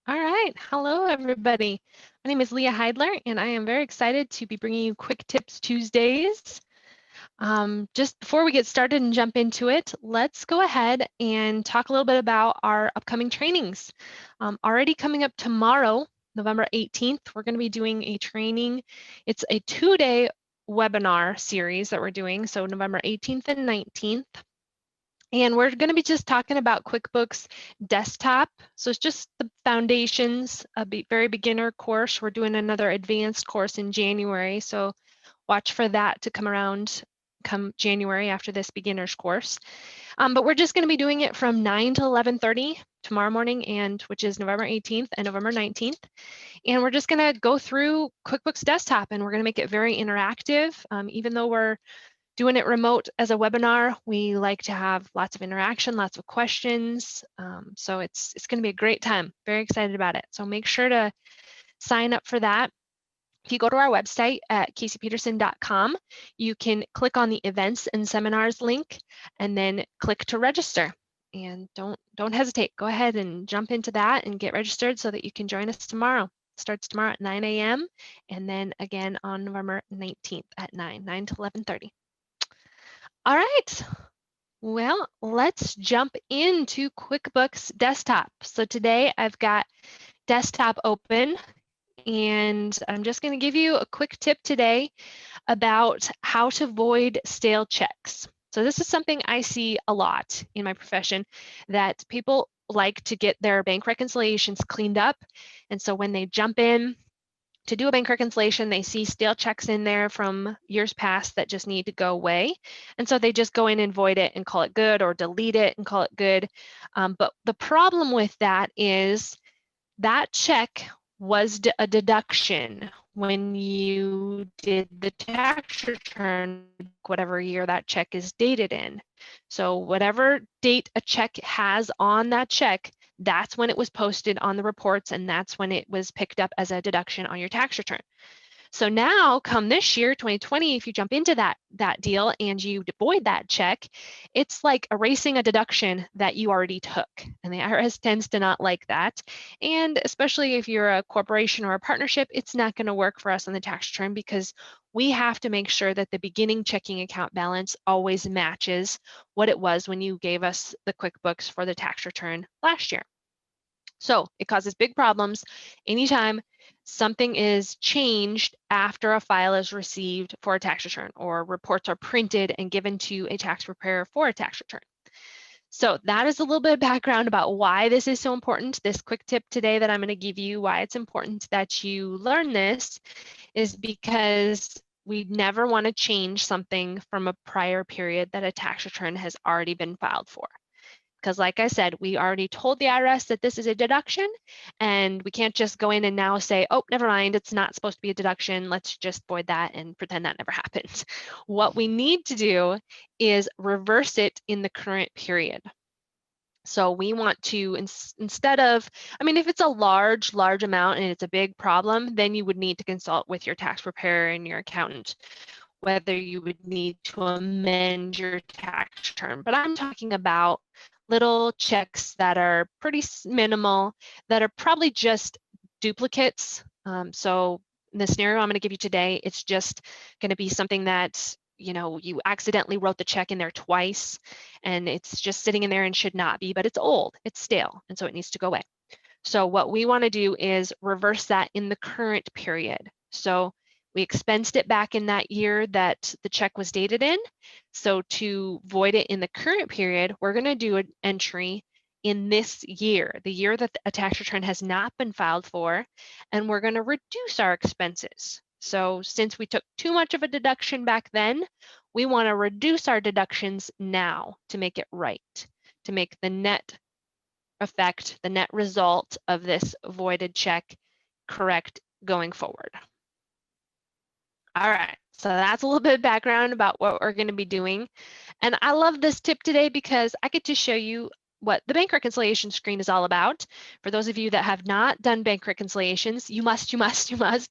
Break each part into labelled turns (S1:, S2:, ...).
S1: All right. Hello, everybody. My name is Leah Heidler, and I am very excited to be bringing you Quick Tips Tuesdays. Just before we get started and jump into it, let's go ahead and talk a little bit about our upcoming trainings. Already coming up tomorrow, November 18th, we're going to be doing a training. It's a 2-day webinar series that we're doing, so November 18th and 19th. And we're going to be just talking about QuickBooks Desktop. So it's just the foundations, a very beginner course. We're doing another advanced course in January. So watch for that to come around come January after this beginner's course. But we're just going to be doing it from 9 to 11:30 tomorrow morning, and which is November 18th and November 19th. And we're just going to go through QuickBooks Desktop, and we're going to make it very interactive. Even though we're doing it remote as a webinar, we like to have lots of interaction, lots of questions. So it's going to be a great time. Very excited about it. So make sure to sign up for that. If you go to our website at caseypeterson.com, you can click on the events and seminars link and then click to register. And don't hesitate. Go ahead and jump into that and get registered so that you can join us tomorrow. It starts tomorrow at 9 a.m. and then again on November 19th at 9 to 11:30. All right, well, let's jump into QuickBooks Desktop. So today I've got Desktop open, and I'm just going to give you a quick tip today about how to void stale checks. So this is something I see a lot in my profession, that people like to get their bank reconciliations cleaned up. And so when they jump in to do a bank reconciliation, they see stale checks in there from years past that just need to go away. And so they just go in and void it and call it good, or delete it and call it good. But the problem with that is that check was a deduction when you did the tax return, whatever year that check is dated in. So whatever date a check has on that check, that's when it was posted on the reports, and that's when it was picked up as a deduction on your tax return. So now, come this year, 2020, if you jump into that deal and you void that check, it's like erasing a deduction that you already took. And the IRS tends to not like that. And especially if you're a corporation or a partnership, it's not going to work for us on the tax return, because we have to make sure that the beginning checking account balance always matches what it was when you gave us the QuickBooks for the tax return last year. So it causes big problems anytime something is changed after a file is received for a tax return, or reports are printed and given to a tax preparer for a tax return. So that is a little bit of background about why this is so important. This quick tip today that I'm going to give you, why it's important that you learn this, is because we never want to change something from a prior period that a tax return has already been filed for. Because like I said, we already told the IRS that this is a deduction, and we can't just go in and now say, oh, never mind, it's not supposed to be a deduction. Let's just void that and pretend that never happened. What we need to do is reverse it in the current period. So we want to, instead of, I mean, if it's a large amount and it's a big problem, then you would need to consult with your tax preparer and your accountant whether you would need to amend your tax return. But I'm talking about little checks that are pretty minimal, that are probably just duplicates. So in the scenario I'm going to give you today, it's just going to be something that, you know, you accidentally wrote the check in there twice, and it's just sitting in there and should not be, but it's old, it's stale, and so it needs to go away. So what we want to do is reverse that in the current period. So we expensed it back in that year that the check was dated in. So to void it in the current period, we're going to do an entry in this year, the year that a tax return has not been filed for, and we're going to reduce our expenses. So since we took too much of a deduction back then, we want to reduce our deductions now to make it right, to make the net effect, the net result of this voided check, correct going forward. All right, so that's a little bit of background about what we're going to be doing. And I love this tip today because I get to show you what the bank reconciliation screen is all about. For those of you that have not done bank reconciliations, you must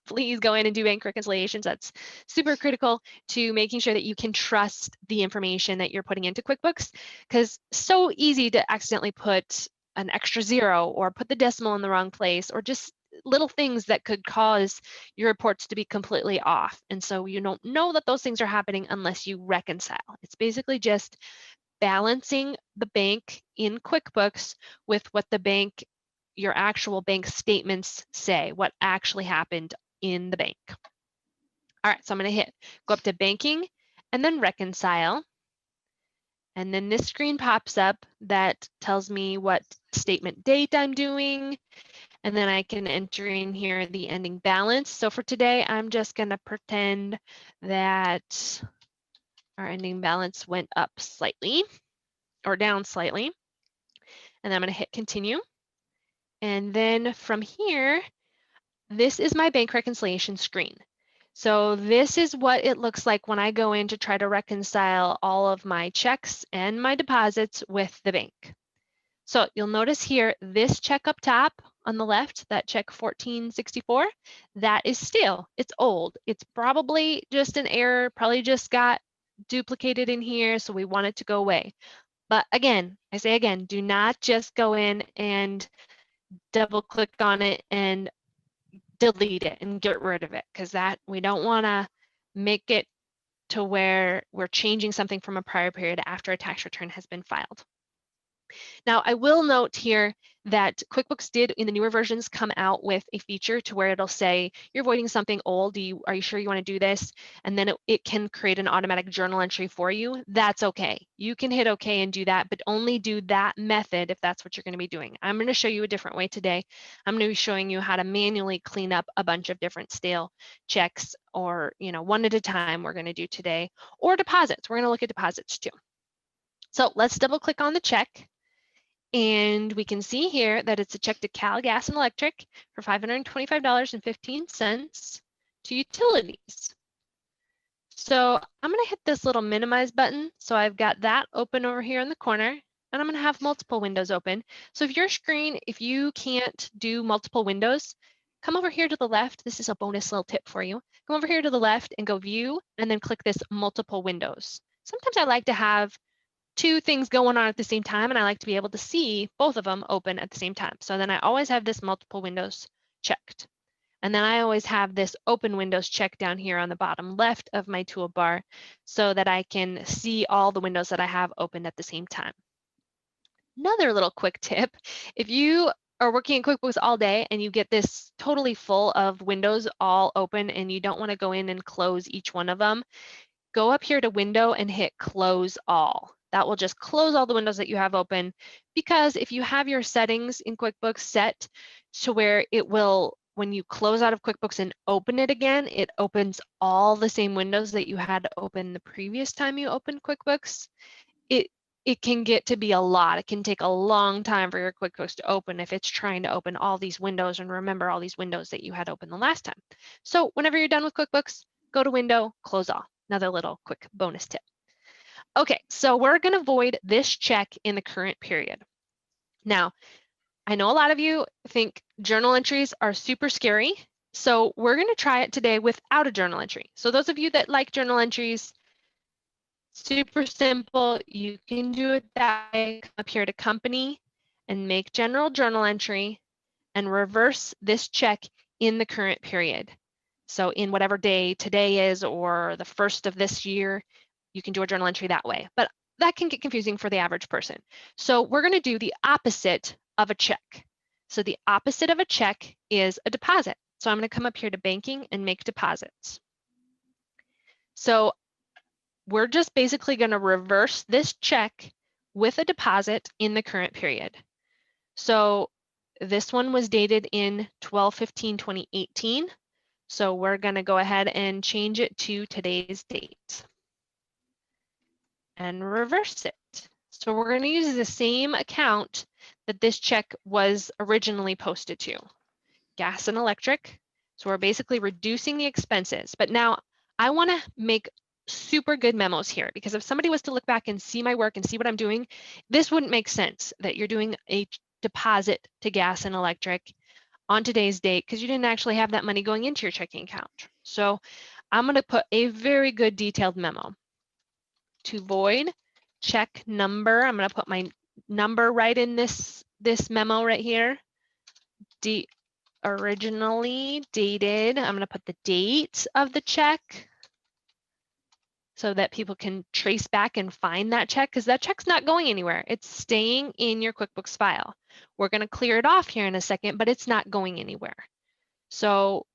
S1: please go in and do bank reconciliations. That's super critical to making sure that you can trust the information that you're putting into QuickBooks, because so easy to accidentally put an extra zero or put the decimal in the wrong place, or just little things that could cause your reports to be completely off. And so you don't know that those things are happening unless you reconcile. It's basically just balancing the bank in QuickBooks with what the bank, your actual bank statements say, what actually happened in the bank. All right, so I'm going to go up to banking and then reconcile. And then this screen pops up that tells me what statement date I'm doing. And then I can enter in here the ending balance. So for today, I'm just going to pretend that our ending balance went up slightly or down slightly. And then I'm going to hit continue. And then from here, this is my bank reconciliation screen. So this is what it looks like when I go in to try to reconcile all of my checks and my deposits with the bank. So you'll notice here, this check up top on the left, that check 1464, that is stale. It's old. It's probably just an error, probably just got duplicated in here, so we want it to go away. But again, I say again, do not just go in and double click on it and delete it and get rid of it, because that we don't want to make it to where we're changing something from a prior period after a tax return has been filed. Now, I will note here that QuickBooks did, in the newer versions, come out with a feature to where it'll say, you're avoiding something old, are you sure you want to do this? And then it can create an automatic journal entry for you. That's okay. You can hit okay and do that, but only do that method if that's what you're going to be doing. I'm going to show you a different way today. I'm going to be showing you how to manually clean up a bunch of different stale checks, or one at a time we're going to do today, or deposits. We're going to look at deposits too. So let's double click on the check. And we can see here that it's a check to Cal Gas and Electric for $525.15 to utilities. So I'm going to hit this little minimize button. So I've got that open over here in the corner, and I'm going to have multiple windows open. So if your screen, if you can't do multiple windows, come over here to the left. This is a bonus little tip for you. Come over here to the left and go view, and then click this multiple windows. Sometimes I like to have two things going on at the same time, and I like to be able to see both of them open at the same time. So then I always have this multiple windows checked. And then I always have this open windows checked down here on the bottom left of my toolbar so that I can see all the windows that I have open at the same time. Another little quick tip, if you are working in QuickBooks all day and you get this totally full of windows all open and you don't want to go in and close each one of them, go up here to window and hit close all. That will just close all the windows that you have open, because if you have your settings in QuickBooks set to where it will, when you close out of QuickBooks and open it again, it opens all the same windows that you had open the previous time you opened QuickBooks. It can get to be a lot. It can take a long time for your QuickBooks to open if it's trying to open all these windows and remember all these windows that you had open the last time. So whenever you're done with QuickBooks, go to window, close all. Another little quick bonus tip. Okay, so we're going to void this check in the current period. Now, I know a lot of you think journal entries are super scary, so we're going to try it today without a journal entry. So those of you that like journal entries, super simple. You can do it that way. Come up here to company and make general journal entry and reverse this check in the current period. So in whatever day today is, or the first of this year, you can do a journal entry that way. But that can get confusing for the average person. So we're going to do the opposite of a check. So the opposite of a check is a deposit. So I'm going to come up here to banking and make deposits. So we're just basically going to reverse this check with a deposit in the current period. So this one was dated in 12/15/2018. So we're going to go ahead and change it to today's date and reverse it. So we're going to use the same account that this check was originally posted to, gas and electric. So we're basically reducing the expenses. But now I want to make super good memos here, because if somebody was to look back and see my work and see what I'm doing, this wouldn't make sense that you're doing a deposit to gas and electric on today's date because you didn't actually have that money going into your checking account. So I'm going to put a very good detailed memo. To void check number, I'm going to put my number right in this this memo right here, originally dated, I'm going to put the date of the check so that people can trace back and find that check, because that check's not going anywhere. It's staying in your QuickBooks file. We're going to clear it off here in a second, but it's not going anywhere. So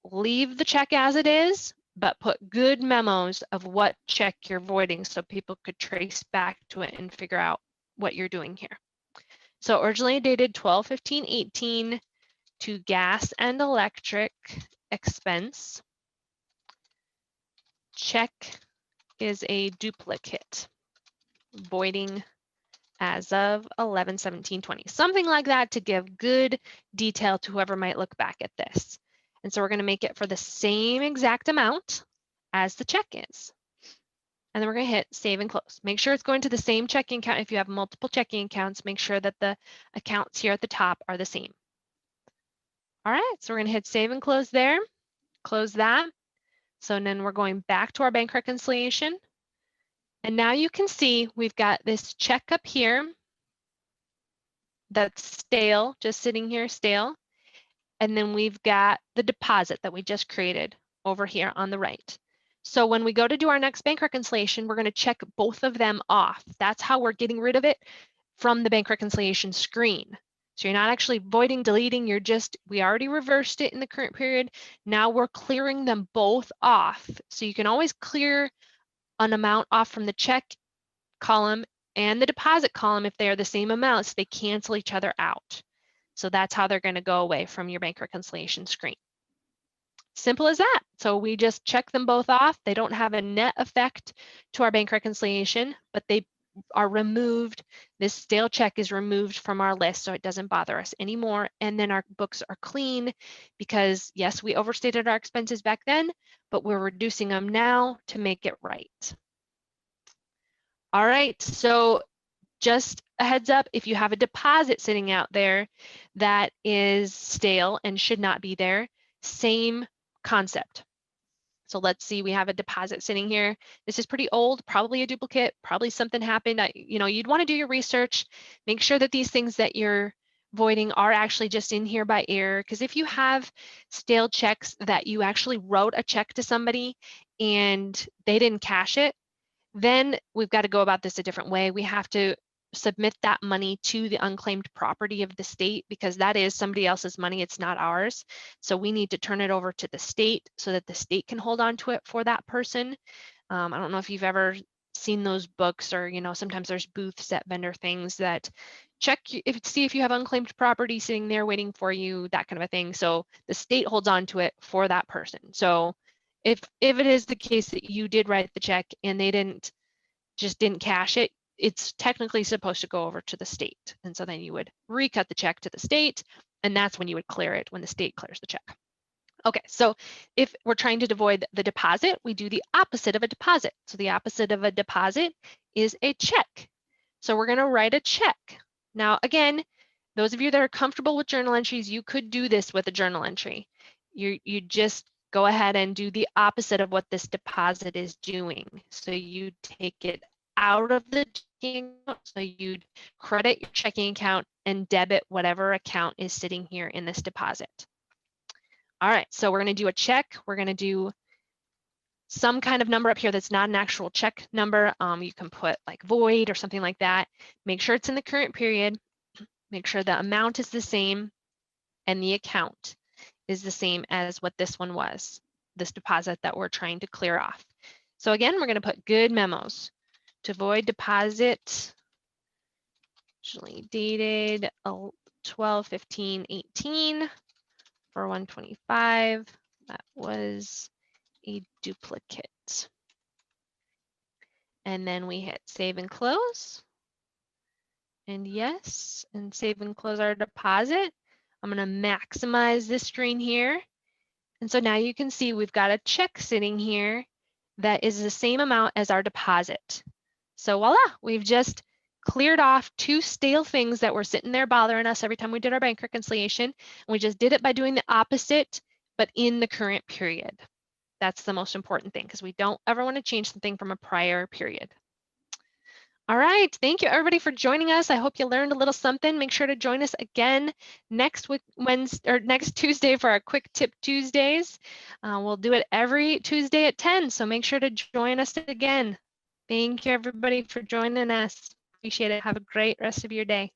S1: leave the check as it is, but put good memos of what check you're voiding so people could trace back to it and figure out what you're doing here. So originally dated 12/15/18 to gas and electric expense. Check is a duplicate, voiding as of 11/17/20, something like that, to give good detail to whoever might look back at this. And so we're going to make it for the same exact amount as the check is. And then we're going to hit save and close. Make sure it's going to the same checking account. If you have multiple checking accounts, make sure that the accounts here at the top are the same. All right, so we're going to hit save and close there. Close that. So then we're going back to our bank reconciliation. And now you can see we've got this check up here that's stale, just sitting here stale. And then we've got the deposit that we just created over here on the right. So when we go to do our next bank reconciliation, we're going to check both of them off. That's how we're getting rid of it from the bank reconciliation screen. So you're not actually voiding, deleting, we already reversed it in the current period. Now we're clearing them both off. So you can always clear an amount off from the check column and the deposit column if they are the same amounts. They cancel each other out. So that's how they're going to go away from your bank reconciliation screen. Simple as that. So we just check them both off. They don't have a net effect to our bank reconciliation, but they are removed. This stale check is removed from our list, so it doesn't bother us anymore. And then our books are clean because, yes, we overstated our expenses back then, but we're reducing them now to make it right. All right, so just a heads up, if you have a deposit sitting out there that is stale and should not be there, same concept. So let's see, we have a deposit sitting here. This is pretty old, probably a duplicate, probably something happened. You'd want to do your research, make sure that these things that you're voiding are actually just in here by error. Because if you have stale checks that you actually wrote a check to somebody and they didn't cash it, then we've got to go about this a different way. We have to submit that money to the unclaimed property of the state, because that is somebody else's money, it's not ours. So we need to turn it over to the state so that the state can hold on to it for that person. I don't know if you've ever seen those books, or sometimes there's booths at vendor things that see if you have unclaimed property sitting there waiting for you, that kind of a thing. So the state holds on to it for that person. So if it is the case that you did write the check and they didn't cash it, it's technically supposed to go over to the state. And so then you would recut the check to the state, and that's when you would clear it, when the state clears the check. Okay, so if we're trying to avoid the deposit, we do the opposite of a deposit. So the opposite of a deposit is a check. So we're going to write a check. Now, again, those of you that are comfortable with journal entries, you could do this with a journal entry. You just go ahead and do the opposite of what this deposit is doing. So you take it out of the checking account, so you'd credit your checking account and debit whatever account is sitting here in this deposit. All right, so we're going to do a check. We're going to do some kind of number up here that's not an actual check number. You can put like void or something like that. Make sure it's in the current period. Make sure the amount is the same and the account is the same as what this one was, this deposit that we're trying to clear off. So again, we're going to put good memos. To void deposit, usually dated 12/15/18 for 125. That was a duplicate. And then we hit save and close. And yes, and save and close our deposit. I'm going to maximize this screen here. And so now you can see we've got a check sitting here that is the same amount as our deposit. So voila, we've just cleared off two stale things that were sitting there bothering us every time we did our bank reconciliation. And we just did it by doing the opposite, but in the current period. That's the most important thing, because we don't ever want to change something from a prior period. All right. Thank you, everybody, for joining us. I hope you learned a little something. Make sure to join us again next week, Wednesday or next Tuesday for our Quick Tip Tuesdays. We'll do it every Tuesday at 10. So make sure to join us again. Thank you, everybody, for joining us. Appreciate it. Have a great rest of your day.